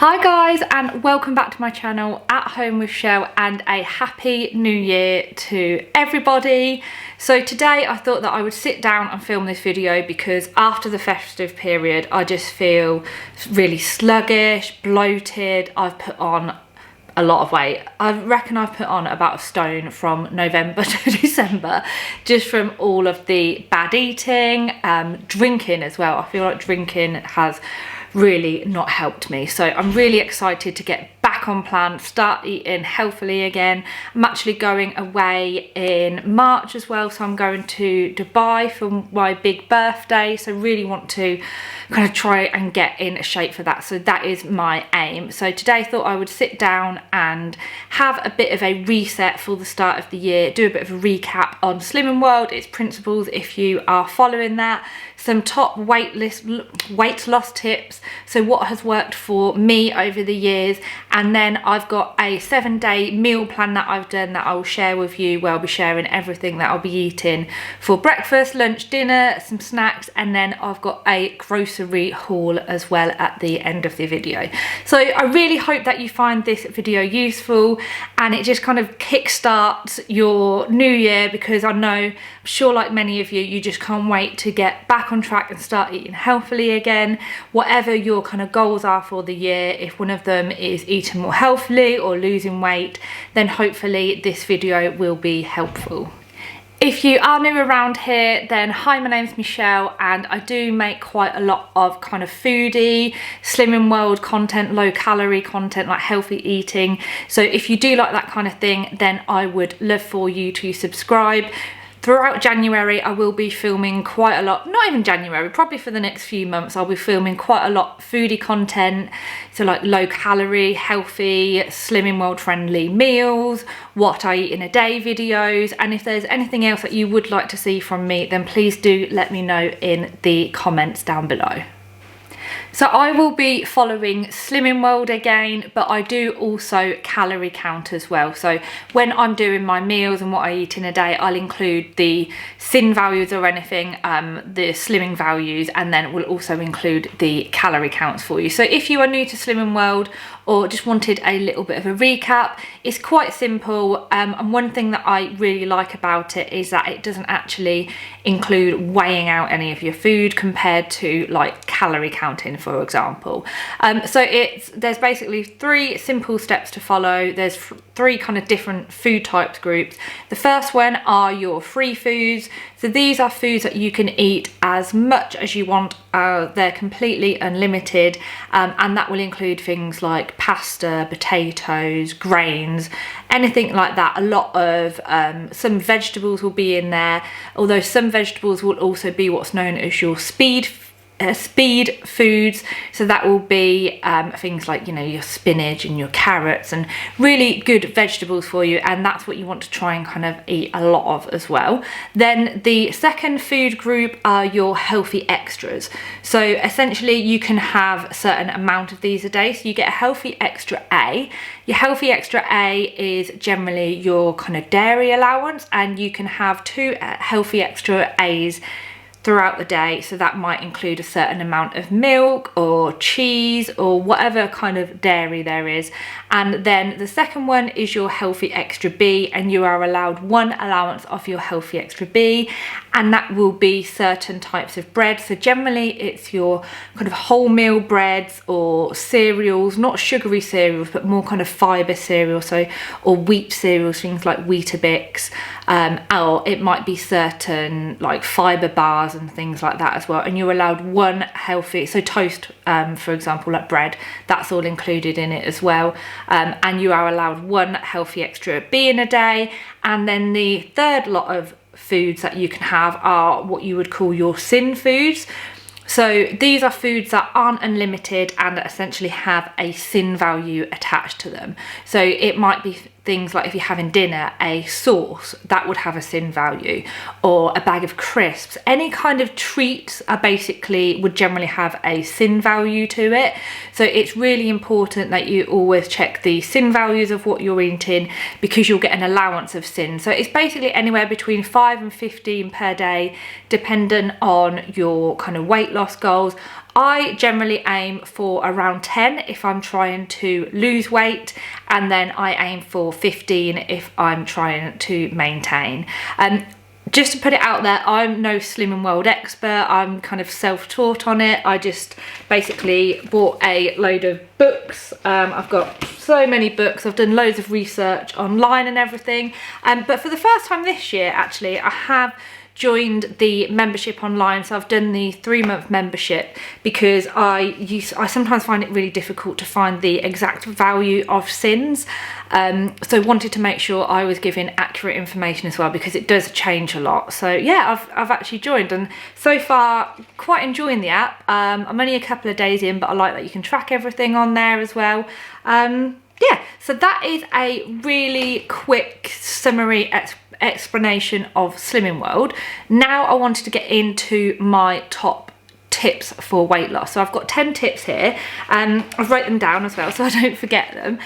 Hi guys, and welcome back to my channel At Home with Shell, and a happy new year to everybody. So today I thought that I would sit down and film this video because after the festive period I just feel really sluggish, bloated. I've put on a lot of weight. I reckon I've put on about a stone from November to December, just from all of the bad eating, drinking as well. I feel like drinking has really not helped me. So I'm really excited to get back on plan, start eating healthily again. I'm actually going away in March as well, so I'm going to Dubai for my big birthday, so really want to kind of try and get in shape for that. So that is my aim. So today I thought I would sit down and have a bit of a reset for the start of the year, do a bit of a recap on Slimming World, its principles if you are following that, some top weight loss tips, so what has worked for me over the years, and then I've got a 7-day meal plan that I've done that I will share with you, where I'll be sharing everything that I'll be eating for breakfast, lunch, dinner, some snacks, and then I've got a grocery haul as well at the end of the video. So I really hope that you find this video useful and it just kind of kickstarts your new year, because I know, I'm sure like many of you, you just can't wait to get back on track and start eating healthily again. Whatever your kind of goals are for the year, if one of them is eating more healthily or losing weight, then hopefully this video will be helpful. If you are new around here, then hi, my name's Michelle, and I do make quite a lot of kind of foodie, Slimming World content, low calorie content, like healthy eating. So if you do like that kind of thing, then I would love for you to subscribe. Throughout January, I will be filming quite a lot, not even January, probably for the next few months, I'll be filming quite a lot foodie content. So like low calorie, healthy, Slimming World friendly meals, what I eat in a day videos. And if there's anything else that you would like to see from me, then please do let me know in the comments down below. So I will be following Slimming World again, but I do also calorie count as well. So when I'm doing my meals and what I eat in a day, I'll include the sin values or anything, the slimming values, and then we'll also include the calorie counts for you. So if you are new to Slimming World or just wanted a little bit of a recap, it's quite simple. And one thing that I really like about it is that it doesn't actually include weighing out any of your food compared to like calorie counting, for example. So there's basically 3 simple steps to follow. There's 3 kind of different food types groups. The first one are your free foods. So these are foods that you can eat as much as you want. They're completely unlimited, and that will include things like pasta, potatoes, grains, anything like that. A lot of some vegetables will be in there, although some vegetables will also be what's known as your speed foods. So that will be things like, you know, your spinach and your carrots, and really good vegetables for you, and that's what you want to try and kind of eat a lot of as well. Then the second food group are your healthy extras. So essentially you can have a certain amount of these a day. So you get a healthy extra A. Your healthy extra A is generally your kind of dairy allowance, and you can have 2 healthy extra A's throughout the day. So that might include a certain amount of milk or cheese or whatever kind of dairy there is. And then the second one is your healthy extra B, and you are allowed 1 allowance of your healthy extra B, and that will be certain types of bread. So generally it's your kind of wholemeal breads or cereals, not sugary cereals, but more kind of fibre cereals, so, or wheat cereals, things like Weetabix, or it might be certain like fibre bars and things like that as well. And you're allowed 1 healthy, so toast, for example, like bread, that's all included in it as well. And you are allowed 1 healthy extra B in a day. And then the third lot of foods that you can have are what you would call your sin foods. So these are foods that aren't unlimited and that essentially have a sin value attached to them. So it might be things like, if you're having dinner, a sauce, that would have a sin value, or a bag of crisps. Any kind of treats are basically would generally have a sin value to it. So it's really important that you always check the sin values of what you're eating, because you'll get an allowance of sin. So it's basically anywhere between 5 and 15 per day, dependent on your kind of weight loss goals. I generally aim for around 10 if I'm trying to lose weight, and then I aim for 15 if I'm trying to maintain. Just to put it out there, I'm no Slimming World expert. I'm kind of self-taught on it. I just basically bought a load of books. I've got so many books. I've done loads of research online and everything. But for the first time this year, actually, I have joined the membership online. So I've done the 3-month membership because I sometimes find it really difficult to find the exact value of SINs. So wanted to make sure I was giving accurate information as well, because it does change a lot. So yeah, I've actually joined, and so far quite enjoying the app. I'm only a couple of days in, but I like that you can track everything on there as well. Yeah, so that is a really quick summary explanation of Slimming World. Now I wanted to get into my top tips for weight loss. So I've got 10 tips here, and I've wrote them down as well so I don't forget them.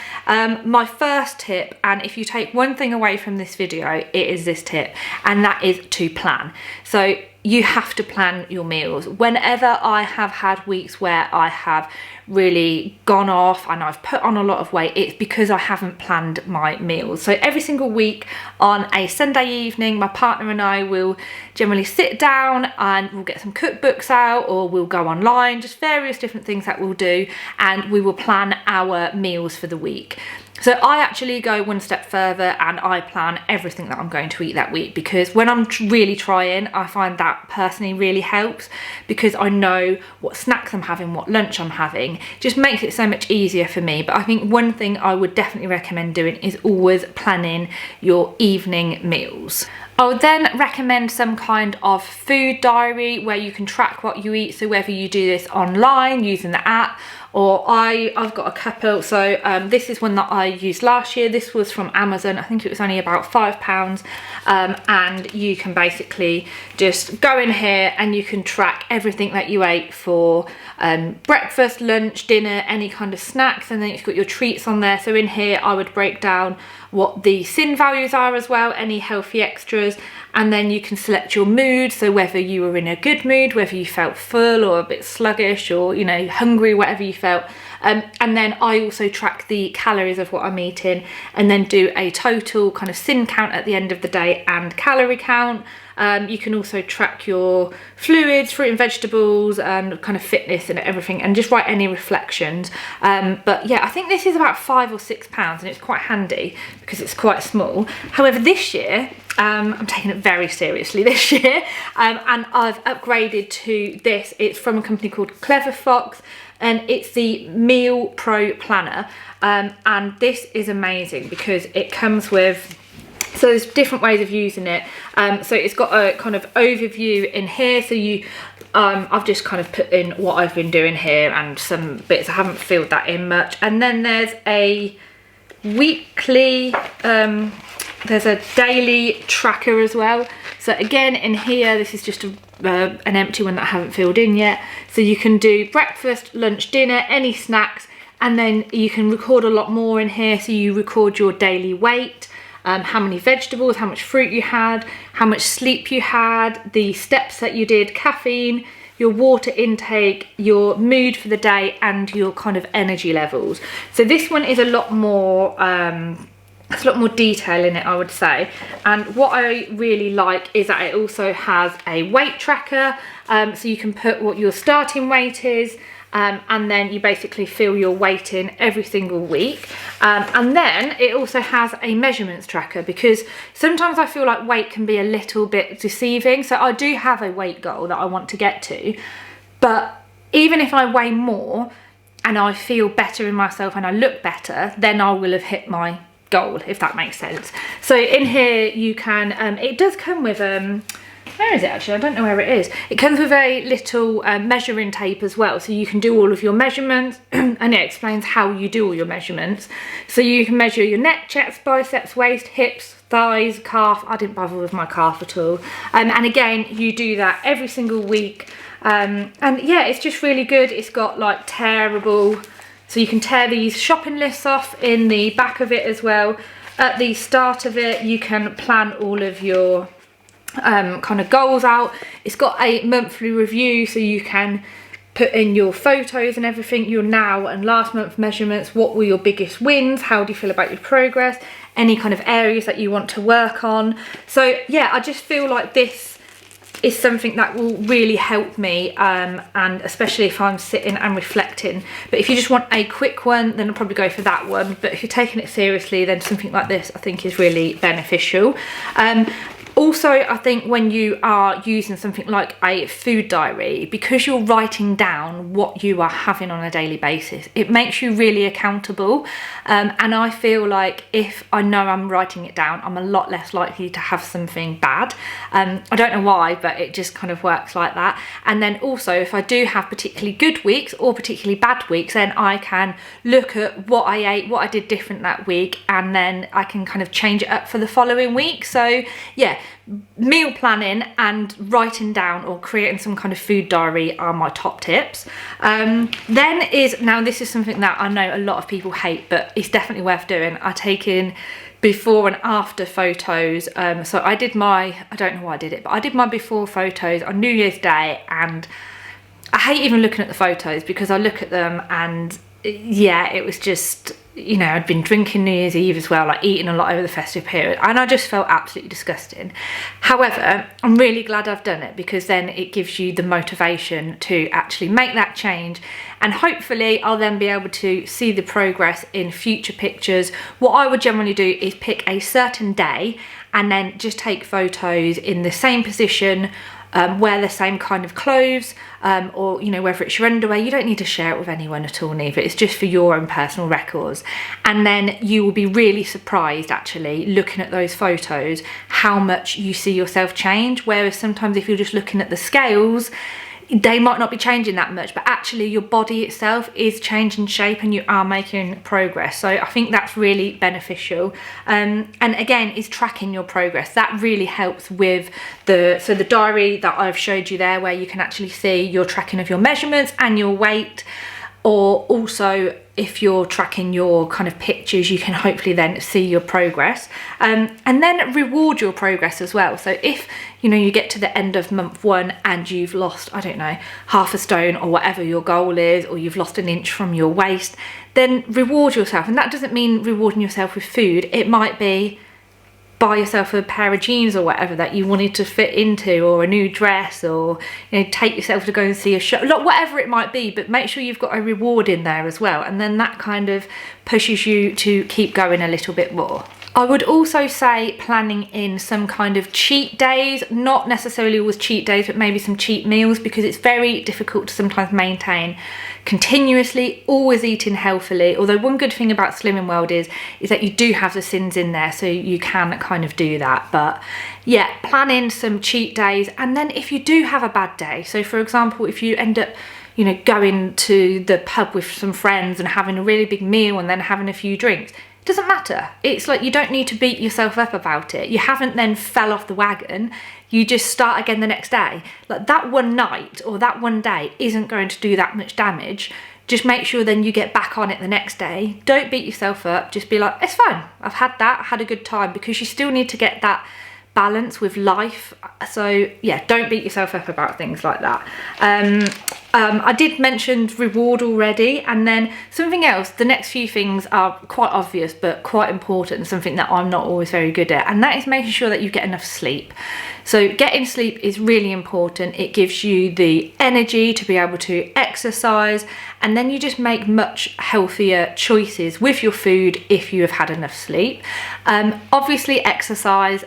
My first tip, and if you take one thing away from this video, it is this tip, and that is to plan. So you have to plan your meals. Whenever I have had weeks where I have really gone off and I've put on a lot of weight, it's because I haven't planned my meals. So every single week on a Sunday evening, my partner and I will generally sit down and we'll get some cookbooks out, or we'll go online, just various different things that we'll do, and we will plan our meals for the week. So I actually go one step further and I plan everything that I'm going to eat that week, because when I'm really trying, I find that personally really helps, because I know what snacks I'm having, what lunch I'm having. It just makes it so much easier for me. But I think one thing I would definitely recommend doing is always planning your evening meals. I would then recommend some kind of food diary where you can track what you eat. So whether you do this online using the app, or I've got a couple. So this is one that I used last year. This was from Amazon. I think it was only about £5. And you can basically just go in here and you can track everything that you ate for breakfast, lunch, dinner, any kind of snacks, and then you've got your treats on there. So in here I would break down what the SIN values are as well, any healthy extras, and then you can select your mood. So whether you were in a good mood, whether you felt full or a bit sluggish, or you know, hungry, whatever you felt. And then I also track the calories of what I'm eating, and then do a total kind of SIN count at the end of the day and calorie count. You can also track your fluids, fruit and vegetables, and kind of fitness and everything, and just write any reflections. But yeah, I think this is about £5 or £6, and it's quite handy because it's quite small. However, this year, I'm taking it very seriously this year, and I've upgraded to this. It's from a company called Clever Fox, and it's the Meal Pro Planner. And this is amazing because it comes with, so there's different ways of using it. So it's got a kind of overview in here. So you, I've just kind of put in what I've been doing here and some bits. I haven't filled that in much. And then there's a weekly, there's a daily tracker as well. So again, in here, this is just an empty one that I haven't filled in yet. So you can do breakfast, lunch, dinner, any snacks, and then you can record a lot more in here. So you record your daily weight, how many vegetables, how much fruit you had, how much sleep you had, the steps that you did, caffeine, your water intake, your mood for the day, and your kind of energy levels. So this one is a lot more, there's a lot more detail in it, I would say. And what I really like is that it also has a weight tracker. So you can put what your starting weight is, and then you basically fill your weight in every single week. And then it also has a measurements tracker, because sometimes I feel like weight can be a little bit deceiving. So I do have a weight goal that I want to get to, but even if I weigh more and I feel better in myself and I look better, then I will have hit my goal, if that makes sense. So in here you can, it does come with, where is it actually? I don't know where it is. It comes with a little measuring tape as well, so you can do all of your measurements and it explains how you do all your measurements. So you can measure your neck, chest, biceps, waist, hips, thighs, calf. I didn't bother with my calf at all. And again, you do that every single week. And yeah, it's just really good. It's got like tearable, so you can tear these shopping lists off in the back of it as well. At the start of it, you can plan all of your kind of goals out. It's got a monthly review, so you can put in your photos and everything, your now and last month measurements. What were your biggest wins? How do you feel about your progress? Any kind of areas that you want to work on. So yeah, I just feel like this is something that will really help me, and especially if I'm sitting and reflecting. But if you just want a quick one, then I'll probably go for that one. But if you're taking it seriously, then something like this I think is really beneficial. Also, I think when you are using something like a food diary, because you're writing down what you are having on a daily basis, it makes you really accountable. And I feel like if I know I'm writing it down, I'm a lot less likely to have something bad. I don't know why, but it just kind of works like that. And then also, if I do have particularly good weeks or particularly bad weeks, then I can look at what I ate, what I did different that week, and then I can kind of change it up for the following week. So yeah, meal planning and writing down or creating some kind of food diary are my top tips. Now this is something that I know a lot of people hate, but it's definitely worth doing. I take in before and after photos. So I did my, I don't know why I did it, but I did my before photos on New Year's Day, and I hate even looking at the photos because I look at them and yeah, it was just, you know, I'd been drinking New Year's Eve as well, like eating a lot over the festive period, and I just felt absolutely disgusting. However, I'm really glad I've done it, because then it gives you the motivation to actually make that change, and hopefully I'll then be able to see the progress in future pictures. What I would generally do is pick a certain day and then just take photos in the same position, wear the same kind of clothes, or you know, whether it's your underwear. You don't need to share it with anyone at all, neither. It's just for your own personal records. And then you will be really surprised, actually, looking at those photos, how much you see yourself change. Whereas sometimes if you're just looking at the scales, they might not be changing that much, but actually your body itself is changing shape and you are making progress. So I think that's really beneficial. And again, is tracking your progress. That really helps with the diary that I've showed you there, where you can actually see your tracking of your measurements and your weight. Or also, if you're tracking your kind of pictures, you can hopefully then see your progress, and then reward your progress as well. So if, you know, you get to the end of month 1 and you've lost, I don't know, half a stone or whatever your goal is, or you've lost an inch from your waist, then reward yourself. And that doesn't mean rewarding yourself with food. It might be buy yourself a pair of jeans or whatever that you wanted to fit into, or a new dress, or, you know, take yourself to go and see a show, whatever it might be, but make sure you've got a reward in there as well, and then that kind of pushes you to keep going a little bit more. I would also say planning in some kind of cheat days, not necessarily always cheat days, but maybe some cheat meals, because it's very difficult to sometimes maintain continuously always eating healthily. Although one good thing about Slimming World is that you do have the sins in there, so you can kind of do that. But yeah, plan in some cheat days. And then if you do have a bad day, so for example, if you end up, you know, going to the pub with some friends and having a really big meal and then having a few drinks, doesn't matter. It's like, you don't need to beat yourself up about it. You haven't then fell off the wagon. You just start again the next day. Like, that one night or that one day isn't going to do that much damage. Just make sure then you get back on it the next day. Don't beat yourself up. Just be like, it's fine. I've had that, had a good time, because you still need to get that balance with life. So yeah, don't beat yourself up about things like that. I did mention reward already, and then something else, the next few things are quite obvious but quite important, and something that I'm not always very good at, and that is making sure that you get enough sleep. So getting sleep is really important. It gives you the energy to be able to exercise, and then you just make much healthier choices with your food if you have had enough sleep. Obviously exercise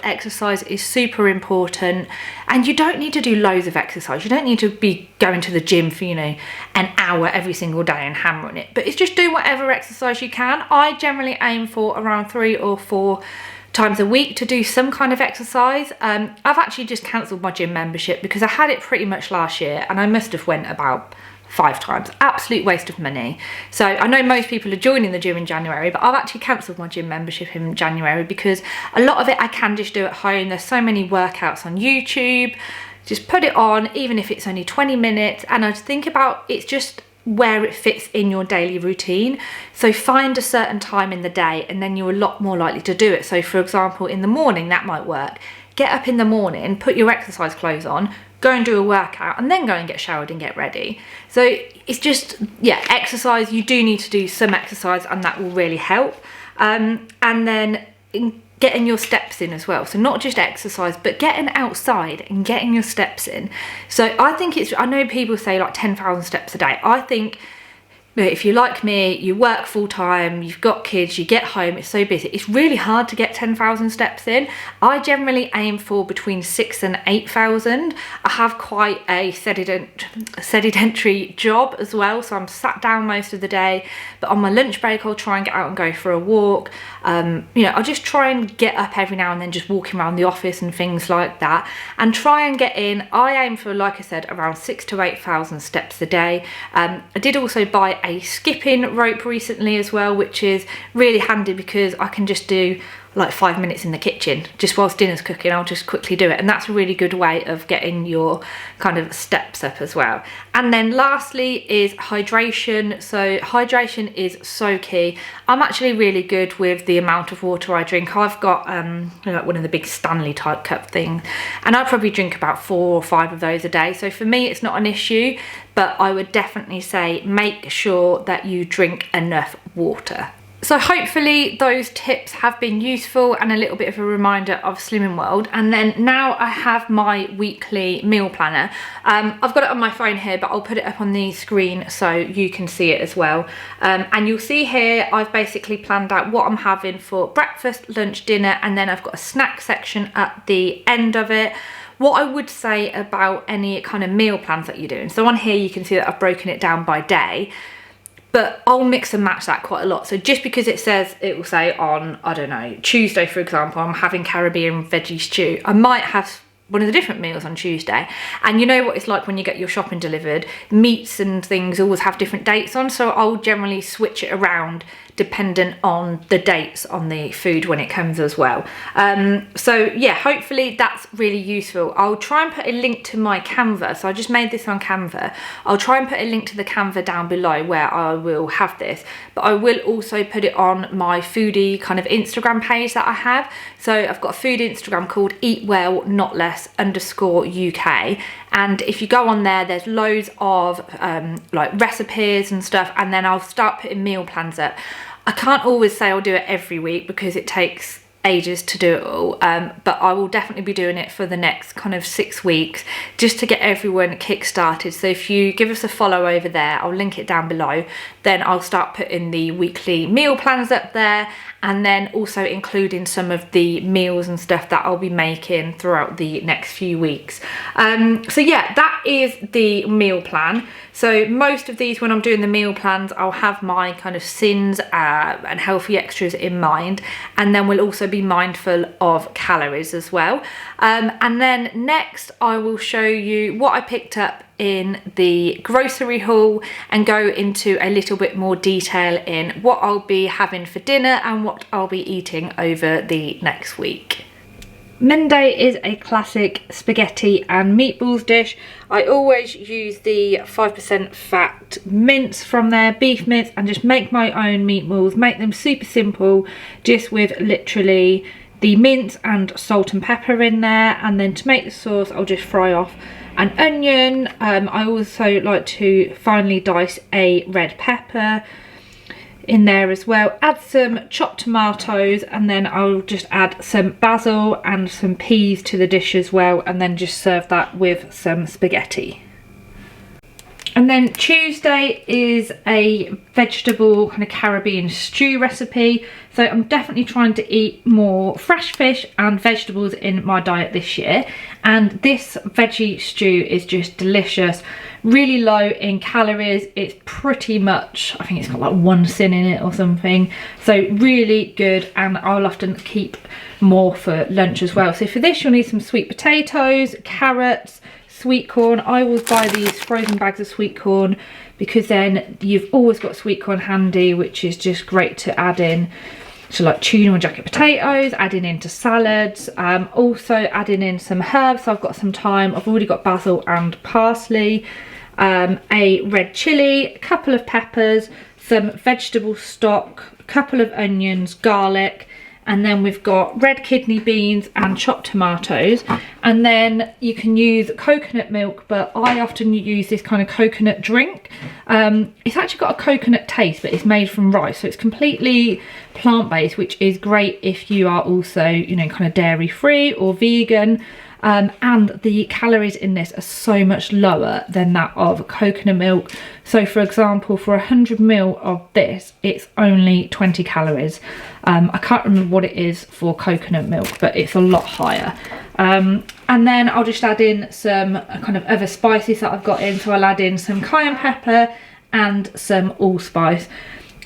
is super important, and you don't need to do loads of exercise. You don't need to be going to the gym for, you know, an hour every single day and hammering it, but it's just do whatever exercise you can. I generally aim for around 3 or 4 times a week to do some kind of exercise. I've actually just cancelled my gym membership because I had it pretty much last year and I must have went about 5 times. Absolute waste of money. So I know most people are joining the gym in January, but I've actually cancelled my gym membership in January because a lot of it I can just do at home. There's so many workouts on YouTube. Just put it on, even if it's only 20 minutes. And I think about, it's just where it fits in your daily routine. So find a certain time in the day and then you're a lot more likely to do it. So for example, in the morning, that might work. Get up in the morning, put your exercise clothes on, go and do a workout, and then go and get showered and get ready. So it's just, yeah, exercise. You do need to do some exercise, and that will really help. And then getting your steps in as well. So not just exercise, but getting outside and getting your steps in. So I think I know people say like 10,000 steps a day. I think, if you're like me, you work full time, you've got kids, you get home, it's so busy, it's really hard to get 10,000 steps in. I generally aim for between 6,000 and 8,000. I have quite a sedentary job as well, so I'm sat down most of the day, but on my lunch break I'll try and get out and go for a walk. You know, I'll just try and get up every now and then, just walking around the office and things like that, and try and get in. I aim for, like I said, around 6,000 to 8,000 steps a day. I did also buy a skipping rope recently as well, which is really handy because I can just do like 5 minutes in the kitchen just whilst dinner's cooking. I'll just quickly do it, and that's a really good way of getting your kind of steps up as well. And then lastly is hydration. So hydration is so key. I'm actually really good with the amount of water I drink. I've got like one of the big Stanley type cup things, and I probably drink about 4 or 5 of those a day. So for me it's not an issue, but I would definitely say make sure that you drink enough water. So hopefully those tips have been useful and a little bit of a reminder of Slimming World. And then now I have my weekly meal planner. I've got it on my phone here, but I'll put it up on the screen so you can see it as well. And you'll see here I've basically planned out what I'm having for breakfast, lunch, dinner, and then I've got a snack section at the end of it. What I would say about any kind of meal plans that you're doing, so on here you can see that I've broken it down by day, but I'll mix and match that quite a lot. So just because it says, it will say on, I don't know, Tuesday for example, I'm having Caribbean veggie stew, I might have one of the different meals on Tuesday. And you know what it's like when you get your shopping delivered, meats and things always have different dates on, so I'll generally switch it around dependent on the dates on the food when it comes as well. So yeah, hopefully that's really useful. I'll try and put a link to my Canva. So I just made this on Canva. I'll try and put a link to the Canva down below where I will have this, but I will also put it on my foodie kind of Instagram page that I have. So I've got a food Instagram called eatwell_UK, and if you go on there, there's loads of like recipes and stuff, and then I'll start putting meal plans up. I can't always say I'll do it every week because it takes ages to do it all, but I will definitely be doing it for the next kind of 6 weeks just to get everyone kick-started. So if you give us a follow over there, I'll link it down below, then I'll start putting the weekly meal plans up there, and then also including some of the meals and stuff that I'll be making throughout the next few weeks. So yeah, that is the meal plan. So most of these, when I'm doing the meal plans, I'll have my kind of sins and healthy extras in mind, and then we'll also be mindful of calories as well. And then next I will show you what I picked up in the grocery haul and go into a little bit more detail in what I'll be having for dinner and what I'll be eating over the next week. Monday is a classic spaghetti and meatballs dish. I always use the 5% fat mince from their beef mince and just make my own meatballs, make them super simple, just with literally the mince and salt and pepper in there. And then to make the sauce, I'll just fry off an onion. I also like to finely dice a red pepper in there as well, add some chopped tomatoes, and then I'll just add some basil and some peas to the dish as well, and then just serve that with some spaghetti. And then Tuesday is a vegetable kind of Caribbean stew recipe. So I'm definitely trying to eat more fresh fish and vegetables in my diet this year. And this veggie stew is just delicious, really low in calories. It's pretty much, I think it's got like 1 sin in it or something. So really good, and I'll often keep more for lunch as well. So for this you'll need some sweet potatoes, carrots, sweet corn. I always buy these frozen bags of sweet corn because then you've always got sweet corn handy, which is just great to add in to like tuna or jacket potatoes, adding into salads, also adding in some herbs. So I've got some thyme, I've already got basil and parsley, a red chilli, a couple of peppers, some vegetable stock, a couple of onions, garlic, and then we've got red kidney beans and chopped tomatoes, and then you can use coconut milk, but I often use this kind of coconut drink. It's actually got a coconut taste, but it's made from rice, so it's completely plant-based, which is great if you are also, you know, kind of dairy free or vegan. And the calories in this are so much lower than that of coconut milk. So for example, for 100 ml of this, it's only 20 calories. I can't remember what it is for coconut milk, but it's a lot higher. And then I'll just add in some kind of other spices that I've got in. So I'll add in some cayenne pepper and some allspice.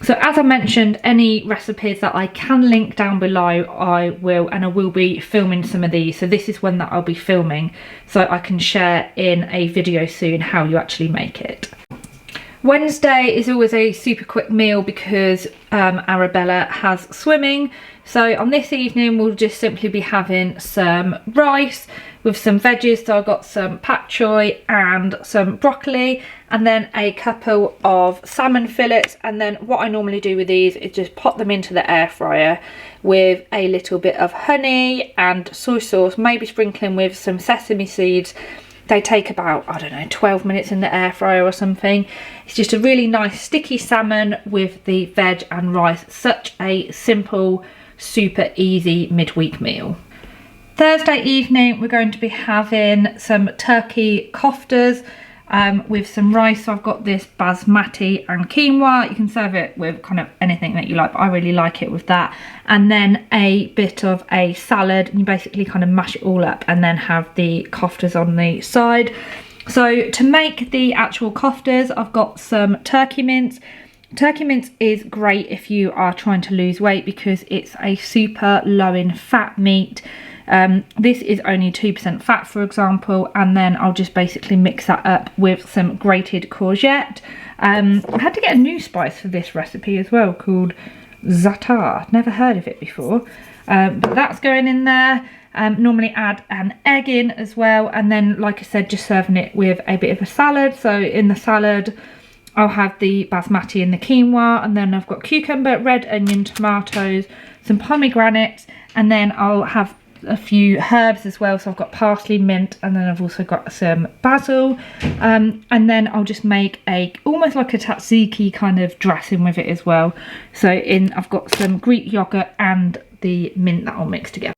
So as I mentioned, any recipes that I can link down below, I will, and I will be filming some of these. So this is one that I'll be filming, so I can share in a video soon how you actually make it. Wednesday is always a super quick meal because Arabella has swimming. So on this evening, we'll just simply be having some rice with some veggies. So I've got some pak choy and some broccoli, and then a couple of salmon fillets. And then what I normally do with these is just pop them into the air fryer with a little bit of honey and soy sauce, maybe sprinkling with some sesame seeds. They take about, I don't know, 12 minutes in the air fryer or something. It's just a really nice sticky salmon with the veg and rice. Such a simple, super easy midweek meal. Thursday evening, we're going to be having some turkey koftas with some rice. So I've got this basmati and quinoa. You can serve it with kind of anything that you like, but I really like it with that. And then a bit of a salad, and you basically kind of mash it all up and then have the koftas on the side. So to make the actual koftas, I've got some turkey mince. Turkey mince is great if you are trying to lose weight because it's a super low in fat meat. This is only 2% fat, for example, and then I'll just basically mix that up with some grated courgette. I had to get a new spice for this recipe as well called za'atar. Never heard of it before, but that's going in there. Normally add an egg in as well, and then, like I said, just serving it with a bit of a salad. So in the salad, I'll have the basmati and the quinoa, and then I've got cucumber, red onion, tomatoes, some pomegranates, and then I'll have a few herbs as well. So I've got parsley, mint, and then I've also got some basil, and then I'll just make a almost like a tzatziki kind of dressing with it as well. So I've got some Greek yogurt and the mint that I'll mix together.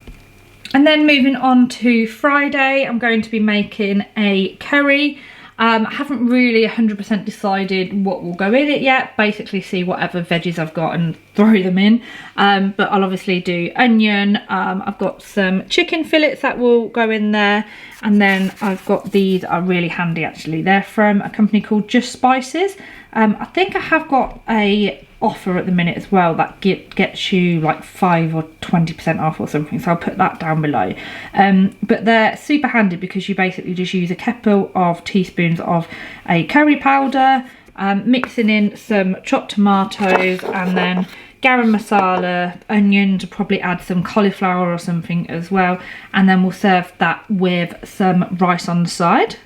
And then moving on to Friday, I'm going to be making a curry. I haven't really 100% decided what will go in it yet. Basically see whatever veggies I've got and throw them in. But I'll obviously do onion. I've got some chicken fillets that will go in there. And then I've got these are really handy actually. They're from a company called Just Spices. I think I have got a offer at the minute as well that gets you like 5 or 20% off or something, so I'll put that down below. But they're super handy because you basically just use a couple of teaspoons of a curry powder, mixing in some chopped tomatoes, and then garam masala, onions, probably add some cauliflower or something as well, and then we'll serve that with some rice on the side.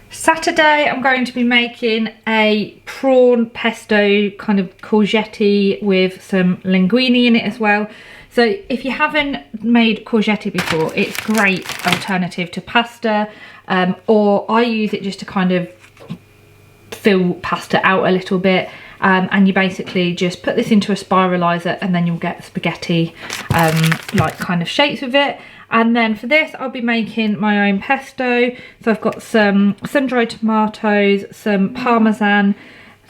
Saturday, I'm going to be making a prawn pesto kind of courgette with some linguine in it as well. So if you haven't made courgette before, it's a great alternative to pasta, or I use it just to kind of fill pasta out a little bit. And you basically just put this into a spiralizer, and then you'll get spaghetti like kind of shapes with it. And then for this, I'll be making my own pesto. So I've got some sun-dried tomatoes, some parmesan,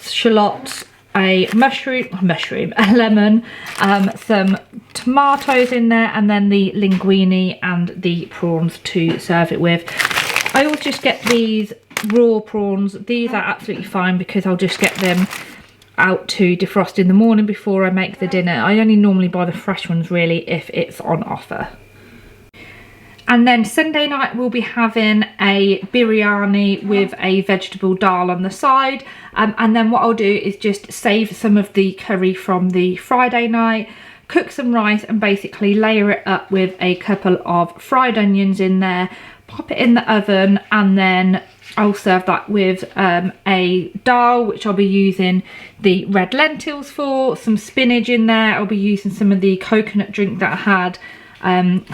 shallots, a lemon, some tomatoes in there, and then the linguine and the prawns to serve it with. I always just get these raw prawns. These are absolutely fine because I'll just get them out to defrost in the morning before I make the dinner. I only normally buy the fresh ones really if it's on offer. And then Sunday night we'll be having a biryani with a vegetable dal on the side. And then what I'll do is just save some of the curry from the Friday night, cook some rice, and basically layer it up with a couple of fried onions in there, pop it in the oven, and then I'll serve that with a dal, which I'll be using the red lentils for, some spinach in there. I'll be using some of the coconut drink that I had,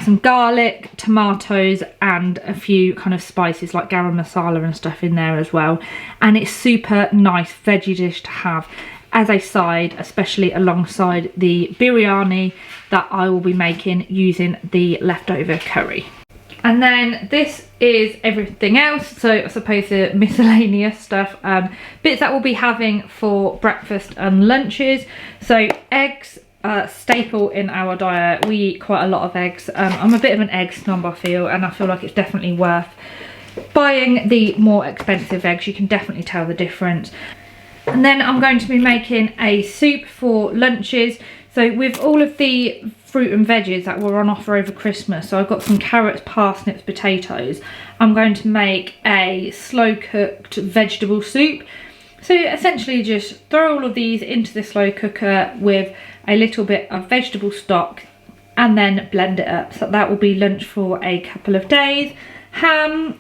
some garlic, tomatoes, and a few kind of spices like garam masala and stuff in there as well. And it's super nice veggie dish to have as a side, especially alongside the biryani that I will be making using the leftover curry. And then this is everything else, so I suppose the miscellaneous stuff, bits that we'll be having for breakfast and lunches. So eggs, staple in our diet. We eat quite a lot of eggs. I'm a bit of an egg snob, I feel, and I feel like it's definitely worth buying the more expensive eggs. You can definitely tell the difference. And then I'm going to be making a soup for lunches. So with all of the fruit and veggies that were on offer over Christmas, so I've got some carrots, parsnips, potatoes, I'm going to make a slow cooked vegetable soup. So essentially just throw all of these into the slow cooker with a little bit of vegetable stock and then blend it up. So that will be lunch for a couple of days. Ham,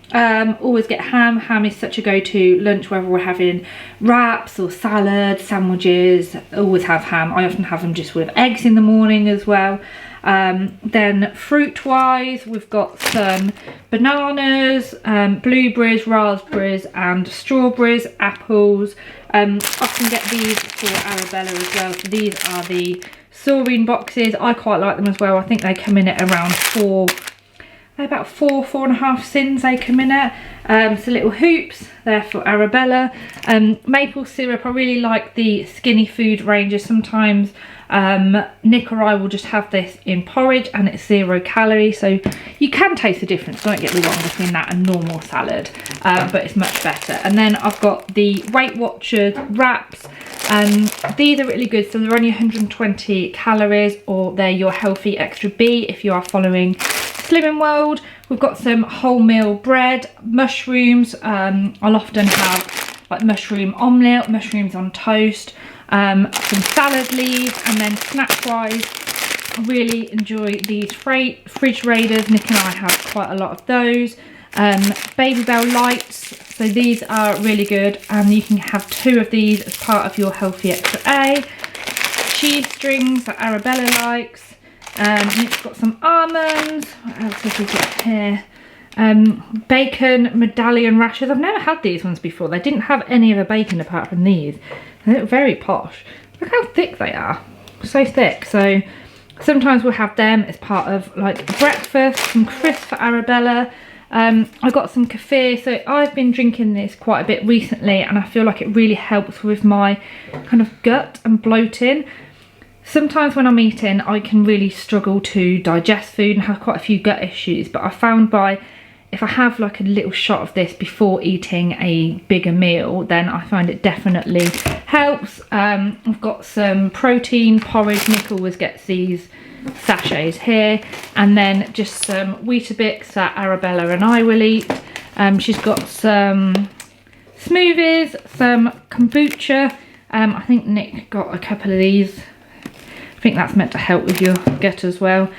always get ham. Ham is such a go-to lunch, whether we're having wraps or salad, sandwiches, always have ham. I often have them just with eggs in the morning as well. Then fruit-wise, we've got some bananas, blueberries, raspberries and strawberries, apples. Often get these for Arabella as well. So these are the saurine boxes. I quite like them as well. I think they come in at around about 4.5 sins they come in at. So little hoops there for Arabella. Maple syrup, I really like the skinny food ranges. Sometimes Nick or I will just have this in porridge and it's 0 calories, so you can taste the difference, don't get me wrong, between that and normal salad, but it's much better. And then I've got the Weight Watchers wraps. These are really good, so they're only 120 calories, or they're your healthy extra B if you are following Slimming World. We've got some wholemeal bread, mushrooms. I'll often have like mushroom omelette, mushrooms on toast, some salad leaves, and then snack wise I really enjoy these fridge raiders. Nick and I have quite a lot of those. Baby Bell Lights, so these are really good, and you can have 2 of these as part of your healthy extra A. Cheese strings that Arabella likes. Nick's got some almonds. What else have we got here? Bacon medallion rashers. I've never had these ones before. They didn't have any other bacon apart from these. They look very posh. Look how thick they are. So thick. So sometimes we'll have them as part of like breakfast. Some crisps for Arabella. I got some kefir. So I've been drinking this quite a bit recently, and I feel like it really helps with my kind of gut and bloating. Sometimes when I'm eating, I can really struggle to digest food and have quite a few gut issues, but I found if I have like a little shot of this before eating a bigger meal, then I find it definitely helps. I've got some protein porridge. Nick always gets these sachets here, and then just some Weetabix that Arabella and I will eat. She's got some smoothies, some kombucha. I think Nick got a couple of these. I think that's meant to help with your gut as well.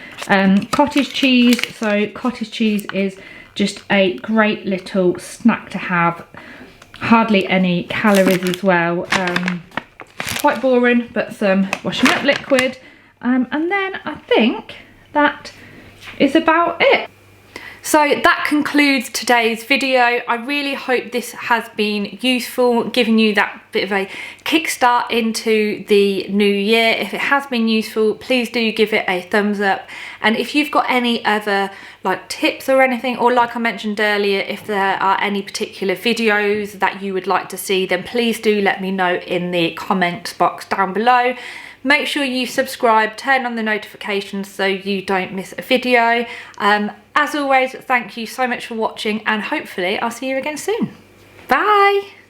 Cottage cheese. So cottage cheese is just a great little snack to have. Hardly any calories as well. Quite boring, but some washing up liquid. And then I think that is about it. So that concludes today's video. I really hope this has been useful, giving you that bit of a kickstart into the new year. If it has been useful, please do give it a thumbs up. And if you've got any other like tips or anything, or like I mentioned earlier, if there are any particular videos that you would like to see, then please do let me know in the comments box down below. Make sure you subscribe, turn on the notifications so you don't miss a video. As always, thank you so much for watching, and hopefully I'll see you again soon. Bye!